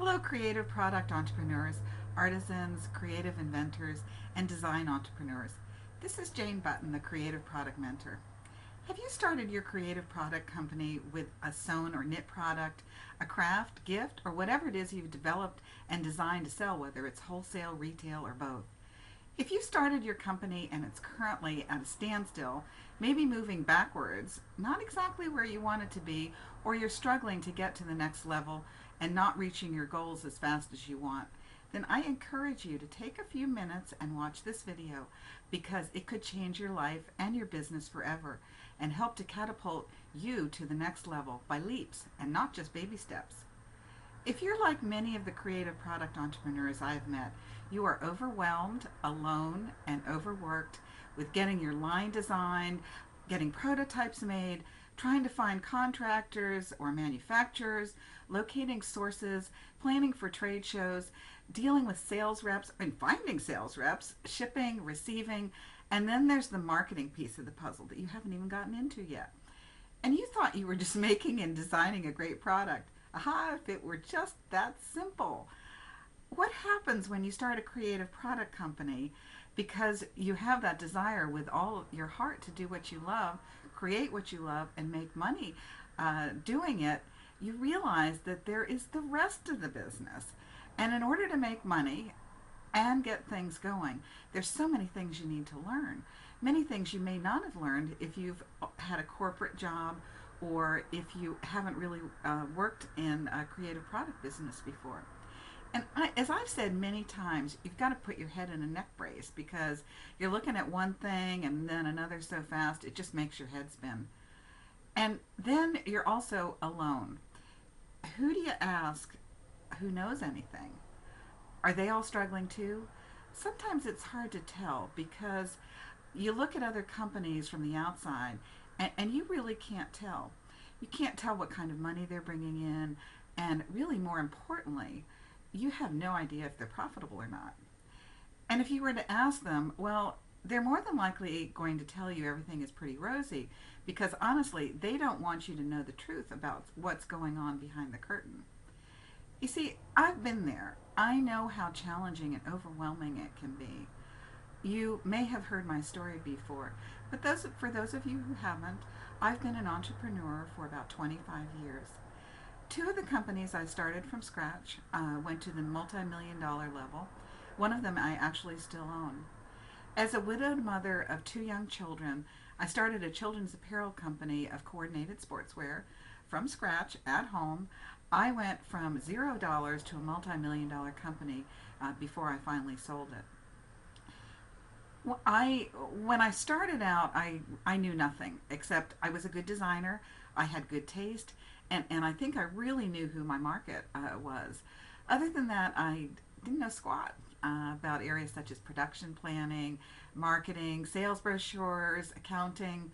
Hello, creative product entrepreneurs, artisans, creative inventors, and design entrepreneurs. This is Jane Button, the Creative Product Mentor. Have you started your creative product company with a sewn or knit product, a craft, gift, or whatever it is you've developed and designed to sell, whether it's wholesale, retail, or both? If you started your company and it's currently at a standstill, maybe moving backwards, not exactly where you want it to be, or you're struggling to get to the next level and not reaching your goals as fast as you want, then I encourage you to take a few minutes and watch this video because it could change your life and your business forever and help to catapult you to the next level by leaps and not just baby steps. If you're like many of the creative product entrepreneurs I've met, you are overwhelmed, alone, and overworked with getting your line designed, getting prototypes made, trying to find contractors or manufacturers, locating sources, planning for trade shows, dealing with sales reps and finding sales reps, shipping, receiving, and then there's the marketing piece of the puzzle that you haven't even gotten into yet. And you thought you were just making and designing a great product. Aha, if it were just that simple. What happens when you start a creative product company because you have that desire with all your heart to do what you love, create what you love, and make money doing it? You realize that there is the rest of the business. And in order to make money and get things going, there's so many things you need to learn. Many things you may not have learned if you've had a corporate job or if you haven't really worked in a creative product business before. And as I've said many times, you've got to put your head in a neck brace because you're looking at one thing and then another so fast, it just makes your head spin. And then you're also alone. Who do you ask who knows anything? Are they all struggling too? Sometimes it's hard to tell because you look at other companies from the outside and you really can't tell. You can't tell what kind of money they're bringing in, and really more importantly, you have no idea if they're profitable or not. And if you were to ask them, well, they're more than likely going to tell you everything is pretty rosy because honestly, they don't want you to know the truth about what's going on behind the curtain. You see, I've been there. I know how challenging and overwhelming it can be. You may have heard my story before, but for those of you who haven't, I've been an entrepreneur for about 25 years. Two of the companies I started from scratch went to the multi-million-dollar level. One of them I actually still own. As a widowed mother of two young children, I started a children's apparel company of coordinated sportswear from scratch at home. I went from $0 to a multi-million-dollar company before I finally sold it. When I started out, I knew nothing except I was a good designer, I had good taste, and I think I really knew who my market was. Other than that, I didn't know squat about areas such as production planning, marketing, sales brochures, accounting,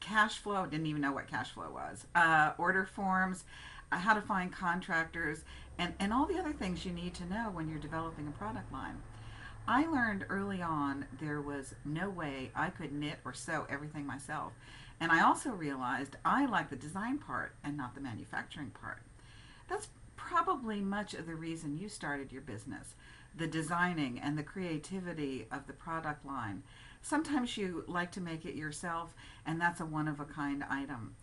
cash flow. Didn't even know what cash flow was. Order forms, how to find contractors, and all the other things you need to know when you're developing a product line. I learned early on there was no way I could knit or sew everything myself. And I also realized I like the design part and not the manufacturing part. That's probably much of the reason you started your business, the designing and the creativity of the product line. Sometimes you like to make it yourself, and that's a one-of-a-kind item.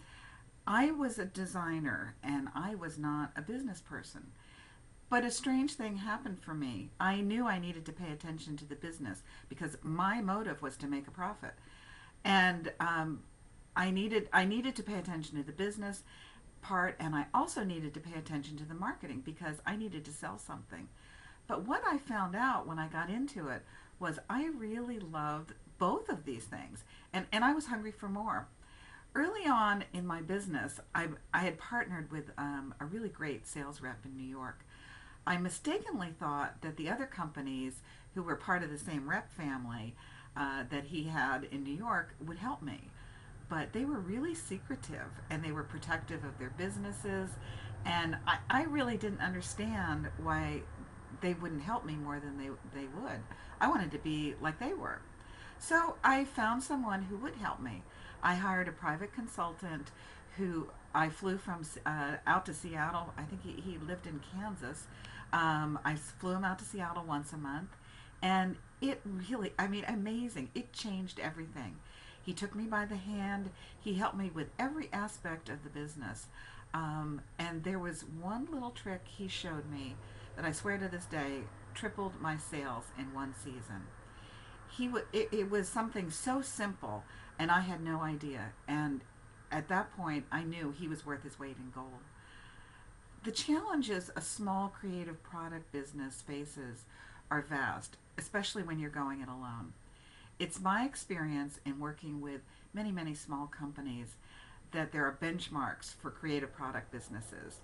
I was a designer, and I was not a business person. But a strange thing happened for me. I knew I needed to pay attention to the business because my motive was to make a profit. And I needed to pay attention to the business part, and I also needed to pay attention to the marketing because I needed to sell something. But what I found out when I got into it was I really loved both of these things, and I was hungry for more. Early on in my business, I had partnered with a really great sales rep in New York. I mistakenly thought that the other companies who were part of the same rep family that he had in New York would help me. But they were really secretive and they were protective of their businesses. And I really didn't understand why they wouldn't help me more than they would. I wanted to be like they were. So I found someone who would help me. I hired a private consultant who I flew from out to Seattle. I think he lived in Kansas. I flew him out to Seattle once a month, and it really, I mean, amazing. It changed everything. He took me by the hand. He helped me with every aspect of the business. And there was one little trick he showed me that I swear to this day tripled my sales in one season. It was something so simple, and I had no idea. And at that point, I knew he was worth his weight in gold. The challenges a small creative product business faces are vast, especially when you're going it alone. It's my experience in working with many, many small companies that there are benchmarks for creative product businesses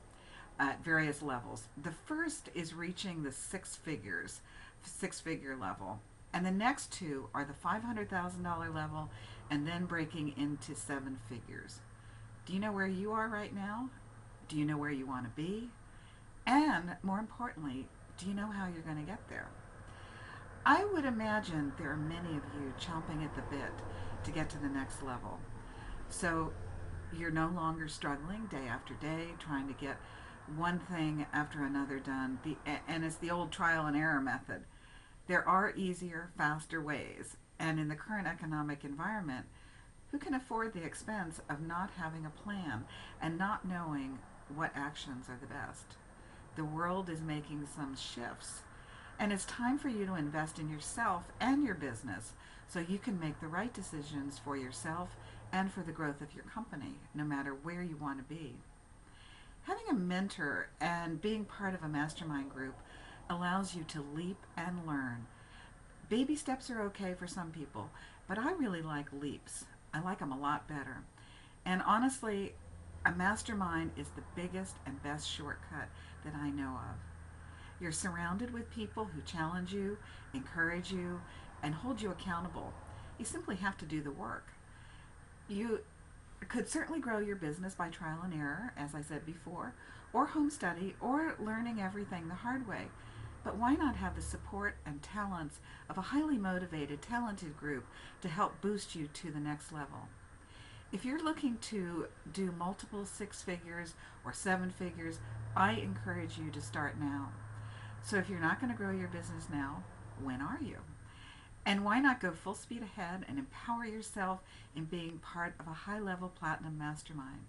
at various levels. The first is reaching the six figure level. And the next two are the $500,000 level and then breaking into seven figures. Do you know where you are right now? Do you know where you want to be? And more importantly, do you know how you're going to get there? I would imagine there are many of you chomping at the bit to get to the next level. So you're no longer struggling day after day trying to get one thing after another done. And it's the old trial and error method. There are easier, faster ways. And in the current economic environment, who can afford the expense of not having a plan and not knowing what actions are the best? The world is making some shifts, and it's time for you to invest in yourself and your business so you can make the right decisions for yourself and for the growth of your company, no matter where you want to be. Having a mentor and being part of a mastermind group allows you to leap and learn. Baby steps are okay for some people, but I really like leaps. I like them a lot better. And honestly, a mastermind is the biggest and best shortcut that I know of. You're surrounded with people who challenge you, encourage you, and hold you accountable. You simply have to do the work. You could certainly grow your business by trial and error, as I said before, or home study, or learning everything the hard way. But why not have the support and talents of a highly motivated, talented group to help boost you to the next level? If you're looking to do multiple six figures or seven figures, I encourage you to start now. So if you're not going to grow your business now, when are you? And why not go full speed ahead and empower yourself in being part of a high-level platinum mastermind?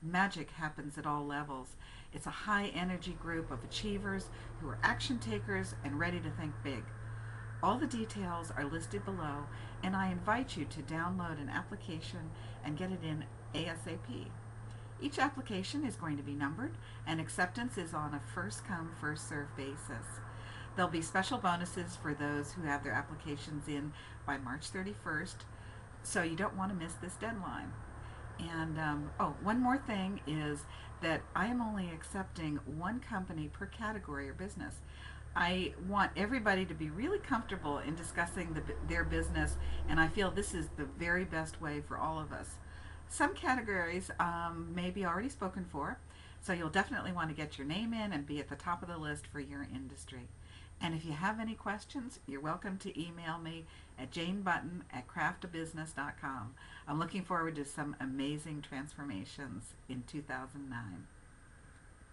Magic happens at all levels. It's a high-energy group of achievers who are action takers and ready to think big. All the details are listed below, and I invite you to download an application and get it in ASAP. Each application is going to be numbered, and acceptance is on a first-come, first-served basis. There'll be special bonuses for those who have their applications in by March 31st, so you don't want to miss this deadline. And one more thing is that I am only accepting one company per category or business. I want everybody to be really comfortable in discussing their business, and I feel this is the very best way for all of us. Some categories may be already spoken for, so you'll definitely want to get your name in and be at the top of the list for your industry. And if you have any questions, you're welcome to email me at janebutton@craftabusiness.com. I'm looking forward to some amazing transformations in 2009.